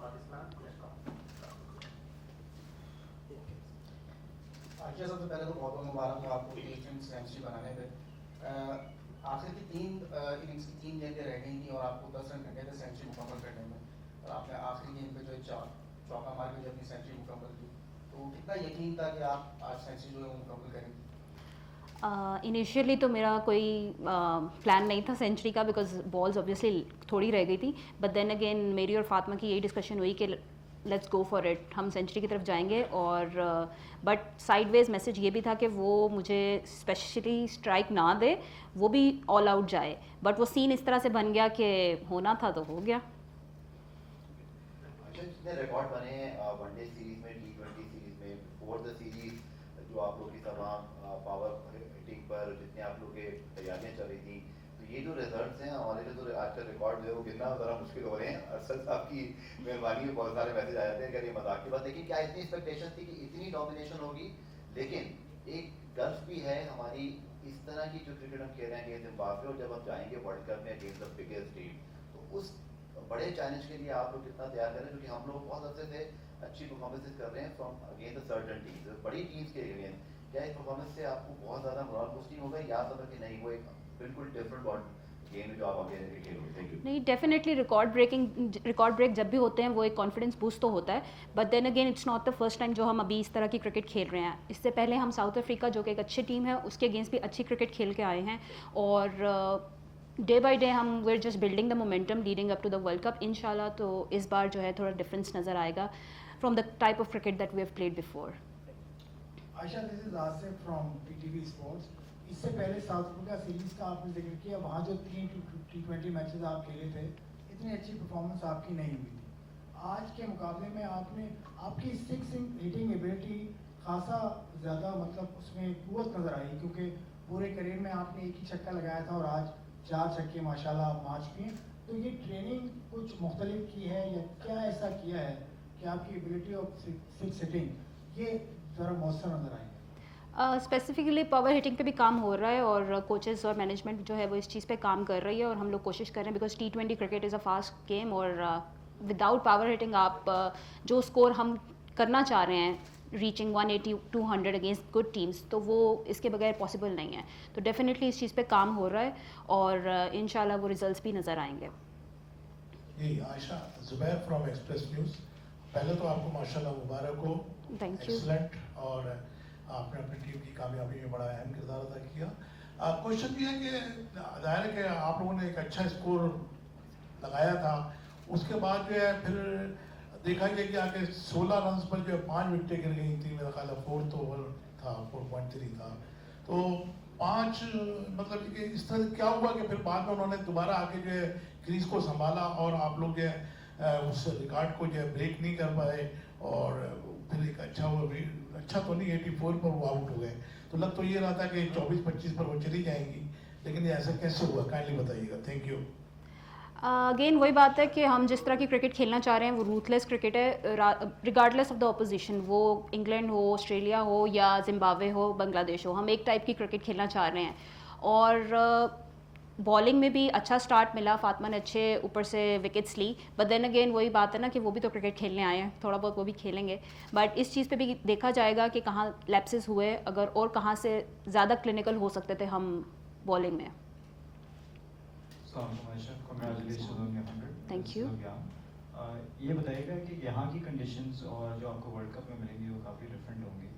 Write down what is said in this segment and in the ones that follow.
पाकिस्तान आखिर सबसे पहले तो बहुत बहुत मुबारक हो आपको 8th सेंचुरी बनाने पे। आखिर की 3 इनिंग्स की 3 गेंदें रह गई थी और आपको 10 रन करने थे सेंचुरी मुकम्मल करने में, और आपने आखिरी गेंद पे जो चौका मार के जो अपनी सेंचुरी मुकम्मल की, तो कितना यकीन था कि आप आज सेंचुरी जो है वो मुकम्मल करेंगे? इनिशियली तो मेरा कोई प्लान नहीं था सेंचुरी का, बिकॉज बॉल्स ऑब्वियसली थोड़ी रह गई थी, बट देन अगेन मेरी और फातिमा की यही डिस्कशन हुई कि लेट्स गो फॉर इट, हम सेंचुरी की तरफ जाएंगे। और बट साइडवेज मैसेज ये भी था कि वो मुझे स्पेशली स्ट्राइक ना दे, वो भी ऑल आउट जाए, बट वो सीन इस तरह से बन गया कि होना था तो हो गया। अच्छा, जितने रिकॉर्ड बने हैं वनडे सीरीज में, T20 सीरीज में, बिफोर द सीरीज जो आप लोग की तमाम पावर हिटिंग पर जितने आप लोग के तैयारियां चल रही थी, तो ये जो रिजल्ट्स हैं हमारे लिए तो आज का रिकॉर्ड जो है वो गिनना ज़रा मुश्किल हो रहे हैं। अरशद साहब की मेहरबानी में बहुत सारे मैसेज आ जाते हैं, अगर ये मजाक की बात, लेकिन क्या इतनी एक्सपेक्टेशन थी कि इतनी डोमिनेशन होगी? लेकिन एक गर्व भी है हमारी इस तरह की जो क्रिकेट हम खेल रहे हैं अगेंस्ट जिम्बाब्वे, और जब हम जाएंगे वर्ल्ड कप में अगेंस्ट द बिगेस्ट टीम, तो उस बड़े चैलेंज के लिए आप लोग कितना तैयार कर रहे हैं? क्योंकि हम लोग बहुत अच्छे से अच्छी परफॉर्मेंसेस कर रहे हैं from against the certain teams, बड़ी टीम्स के अगेंस्ट। क्या इस परफॉर्मेंस से आपको बहुत ज़्यादा मोरल बूस्टिंग होगा, या तो कि नहीं वो एक बिल्कुल डिफरेंट गेम है जो आप आगे खेलोगे? Thank you. नहीं, डेफिनेटली रिकॉर्ड ब्रेक जब भी होते हैं वो एक कॉन्फिडेंस बूस्ट तो होता है, but then again it's not the first time जो हम अभी इस तरह की क्रिकेट खेल रहे हैं। इससे पहले हम साउथ अफ्रीका जो कि एक अच्छी टीम है उसके अगेंस्ट भी अच्छी क्रिकेट खेल के आए हैं, और डे बाय डे हम were just building the momentum leading up to the world cup. इंशाल्लाह तो इस बार जो है थोड़ा डिफरेंस नज़र आएगा from the type of cricket that we have played before. Ayesha, this is Asif from PTV sports. इससे पहले साउथ अफ्रीका सीरीज का आपने जिक्र किया, वहाँ जो 3 T20 मैचेस आप खेले थे, इतनी अच्छी परफॉर्मेंस आपकी नहीं हुई थी। आज के मुकाबले में आपकी सिक्सिंग हिटिंग एबिलिटी खासा ज़्यादा, मतलब उसमें कुव्वत नज़र आई, क्योंकि पूरे करियर में आपने एक ही छक्का लगाया था और आज 4 छक्के माशाल्लाह आप मार चुके हैं। तो ये ट्रेनिंग कुछ मुख्तलिफ की है या क्या ऐसा किया है कि आपकी एबिलिटी ऑफ सिक्स हिटिंग ये ज़रा मौसर नज़र आएंगे? स्पेसिफिकली पावर हिटिंग पे भी काम हो रहा है, और कोचेस और मैनेजमेंट जो है वो इस चीज़ पे काम कर रही है, और हम लोग कोशिश कर रहे हैं, because T20 cricket is a fast game, और विदाउट पावर हिटिंग आप जो स्कोर हम करना चाह रहे हैं, रीचिंग 180-200 अगेंस्ट गुड टीम्स, तो वो इसके बगैर पॉसिबल नहीं है। तो डेफिनेटली इस चीज़ पे काम हो रहा है, और इंशाल्लाह वो रिजल्ट्स भी नज़र आएंगे। ये Ayesha, Zubair from express news. पहले तो आपको माशाल्लाह मुबारक हो, थैंक यू। एक्सीलेंट, और आपने अपनी टीम की कामयाबी में बड़ा अहम किरदार अदा किया। क्वेश्चन ये है कि जाहिर है कि आप लोगों ने एक अच्छा स्कोर लगाया था, उसके बाद जो है फिर देखा गया कि आगे 16 रन पर जो है 5 विकेटें गिर गई थी, मेरा ख्याल है 4th ओवर था, 4.3 था। तो 5 मतलब कि इस तरह क्या हुआ कि फिर बाद में उन्होंने दोबारा आके जो है क्रीज को संभाला, और आप लोग जो है उस रिकॉर्ड को जो है ब्रेक नहीं कर पाए, और फिर एक अच्छा तो नहीं 84 पर वो आउट हो गए। तो लग तो ये रहा था कि 24-25 पर वो चली जाएंगी, लेकिन ये ऐसा कैसे हुआ, काइंडली बताइएगा। Thank you. अगेन वही बात है कि हम जिस तरह की क्रिकेट खेलना चाह रहे हैं वो रूथलेस क्रिकेट है, रिगार्डलेस ऑफ द ऑपोजिशन, वो इंग्लैंड हो, ऑस्ट्रेलिया हो, या जिम्बाब्वे हो, बांग्लादेश हो, हम एक टाइप की क्रिकेट खेलना चाह रहे हैं। और बॉलिंग में भी अच्छा स्टार्ट मिला, फातिमा ने अच्छे ऊपर से विकेट्स ली, बट देन अगेन वही बात है ना कि वो भी तो क्रिकेट खेलने आए हैं, थोड़ा बहुत वो भी खेलेंगे, बट इस चीज़ पे भी देखा जाएगा कि कहाँ लैप्सेस हुए अगर, और कहाँ से ज़्यादा क्लिनिकल हो सकते थे हम बॉलिंग में। Thank you. ये बताइएगा कि यहाँ की कंडीशंस और जो आपको वर्ल्ड कप में मिलेंगी वो काफ़ी डिफरेंट होंगी,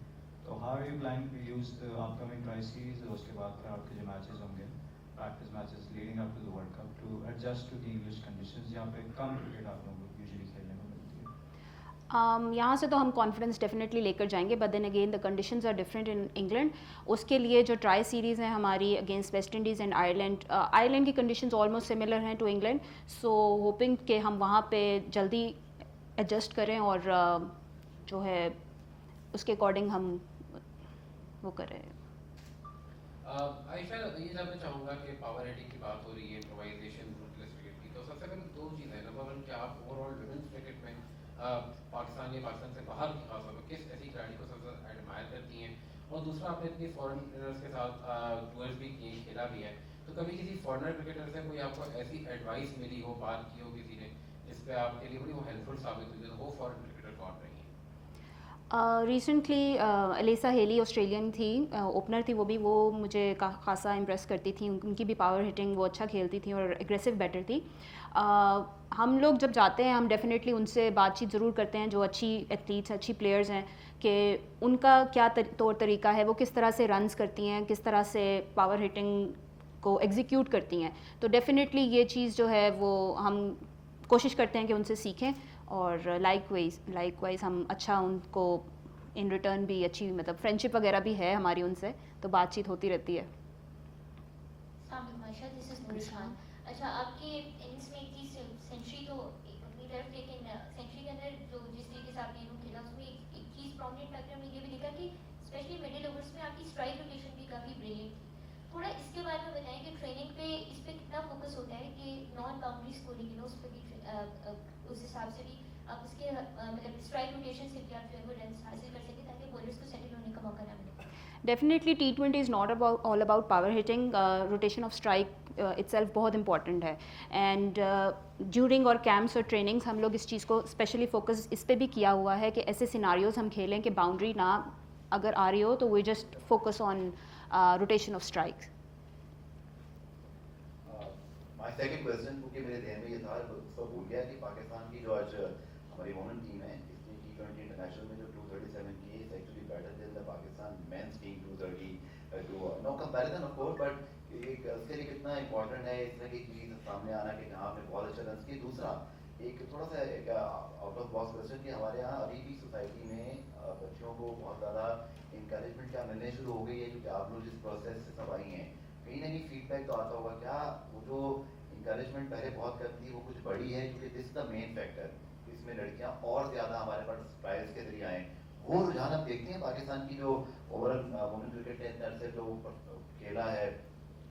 तो how are you planning to use the upcoming tri series, और उसके बाद फिर आपके जो मैचेस होंगे, practice matches leading up to the world cup, to adjust to the English conditions जहाँ पे कम क्रिकेट आप लोगों को यूजुअली खेलने को मिलती है? यहाँ से तो हम कॉन्फिडेंस डेफिनेटली लेकर जाएंगे, but then again the conditions are different in England. उसके लिए जो ट्राई सीरीज़ हैं हमारी against West Indies and Ireland की कंडीशंस ऑलमोस्ट सिमिलर हैं टू इंग्लैंड, सो होपिंग कि हम वहाँ पे जल्दी एडजस्ट करें, और जो है उसके अकॉर्डिंग हम वो करें। आयशा, ये जानना चाहूँगा कि पावर हिटिंग की बात हो रही है, इम्प्रोवाइजेशन, रूथलेस क्रिकेट की, तो सबसे पहले 2 चीज़ें। नंबर 1, क्या आप ओवरऑल विमेंस क्रिकेट में पाकिस्तान या पाकिस्तान से बाहर की खास तौर पर किस ऐसी खिलाड़ी को सबसे एडमायर करती हैं? और दूसरा, आपने इतनी फॉरेनर्स के साथ टूर्स भी किए, खेला भी है, तो कभी किसी फॉरेनर क्रिकेटर से कोई आपको ऐसी एडवाइस मिली हो, बात की हो किसी ने, जिस पे आपके लिए बड़ी वो हेल्पफुल साबित हुई जो वो फॉरेन क्रिकेटर कौन रही हैं? रिसेंटली एलिसा हेली ऑस्ट्रेलियन थी, ओपनर थी वो मुझे खासा इम्प्रेस करती थी, उनकी भी पावर हिटिंग वो अच्छा खेलती थी और एग्रेसिव बैटर थी। हम लोग जब जाते हैं हम डेफिनेटली उनसे बातचीत ज़रूर करते हैं जो अच्छी एथलीट्स अच्छी प्लेयर्स हैं कि उनका क्या तौर तरीका है, वो किस तरह से रन्स करती हैं, किस तरह से पावर हिटिंग को एग्जीक्यूट करती हैं। तो डेफिनेटली ये चीज़ जो है वो हम कोशिश करते हैं कि उनसे सीखें और लाइकवाइज हम अच्छा उनको इन रिटर्न भी अच्छी मतलब फ्रेंडशिप वगैरह भी है हमारी उनसे, तो बातचीत होती रहती है। दिस इज नूर खान। अच्छा, आपकी इनिंग्स में इतनी सेंचुरी तो अपनी तरफ, लेकिन सेंचुरी के अंदर जो जिस तरीके से आपने इनिंग खेला उसमें एक चीज़ प्रॉमिनेंट फैक्टर हमने ये भी देखा कि स्पेशली मिडिल ओवर्स में आपकी स्ट्राइक रोटेशन भी काफ़ी ब्रिलियंट थी। थोड़ा इसके बारे में बताएं कि ट्रेनिंग पे इस पे कितना फोकस होता है कि नॉन बाउंड्री स्कोरिंग उस पर उस हिसाब से भी आप उसके मतलब स्ट्राइक रोटेशन से भी आप जो है वो रन हासिल कर सकें ताकि बॉलर्स को सेटल होने का मौका ना मिले। Definitely T20 is not all about power hitting, rotation of strike itself बहुत इंपॉर्टेंट है एंड ड्यूरिंग और कैंप्स और ट्रेनिंग्स हम लोग इस चीज़ को स्पेशली फोकस इस पे भी किया हुआ है कि ऐसे सिनारियोज हम खेलें कि बाउंड्री ना अगर आ रही हो तो we just focus on rotation of strike. My second question क्योंकि मेरे ध्यान में ये था तो भूल गया कि पाकिस्तान की जो आज हमारी वुमेन टीम है इसने T20 इंटरनेशनल में जो 237 की है actually better than the Pakistan men's team 230 no comparison of course but एक उसके लिए कितना इंपॉर्टेंट है इस तरह की चीज सामने आना कि जहां आपने बहुत अच्छा रन किया। दूसरा एक थोड़ा सा आउट ऑफ बॉक्स क्वेश्चन कि हमारे यहाँ अभी भी सोसाइटी में बच्चियों को बहुत ज़्यादा इंकरेजमेंट क्या मिलने शुरू हो गई है क्योंकि आप लोग जिस प्रोसेस से सब आई हैं कहीं ना कहीं फीडबैक तो आता होगा, क्या वो जो इंकरेजमेंट पहले बहुत कम थी वो कुछ बड़ी है क्योंकि दिस द मेन फैक्टर इसमें लड़कियां और ज़्यादा हमारे पास ट्रायल्स के जरिए आए वो रुझान आप देखते हैं पाकिस्तान की जो ओवरऑल वुमेन क्रिकेट के अंदर से जो खेला है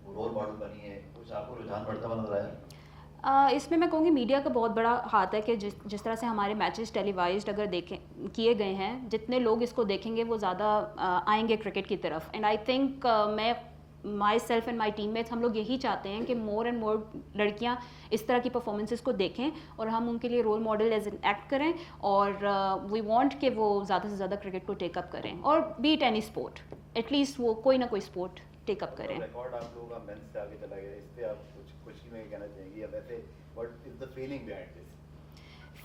वो रोल मॉडल बनी है, कुछ आपको रुझान बढ़ता हुआ नजर आया? इसमें मैं कहूँगी मीडिया का बहुत बड़ा हाथ है कि जिस तरह से हमारे मैचेस टेलीवाइज्ड अगर देखें किए गए हैं, जितने लोग इसको देखेंगे वो ज़्यादा आएंगे क्रिकेट की तरफ। एंड आई थिंक मैं my self and my teammates हम लोग यही चाहते हैं कि मोर एंड मोर लड़कियां इस तरह की परफॉर्मेंसेस को देखें और हम उनके लिए role model as an act करें और वी वांट कि वो ज़्यादा से ज़्यादा क्रिकेट को टेकअप करें और बीट एनी स्पोर्ट, एटलीस्ट वो कोई ना कोई स्पोर्ट टेकअप करें। रिकॉर्ड आप लोगों का मेंस से आगे चला गया, इस पे आप कुछ ही नहीं कहना चाहेंगे या वैसे what is the feeling behind this?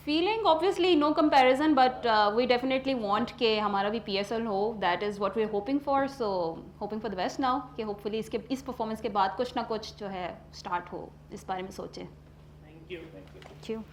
Feeling obviously no comparison but we definitely want कि हमारा भी PSL हो, that is what we are hoping for, so hoping for the best now कि होपफुली इस परफॉर्मेंस के बाद कुछ ना कुछ जो है स्टार्ट हो, इस बारे में सोचें। Thank you. Thank you.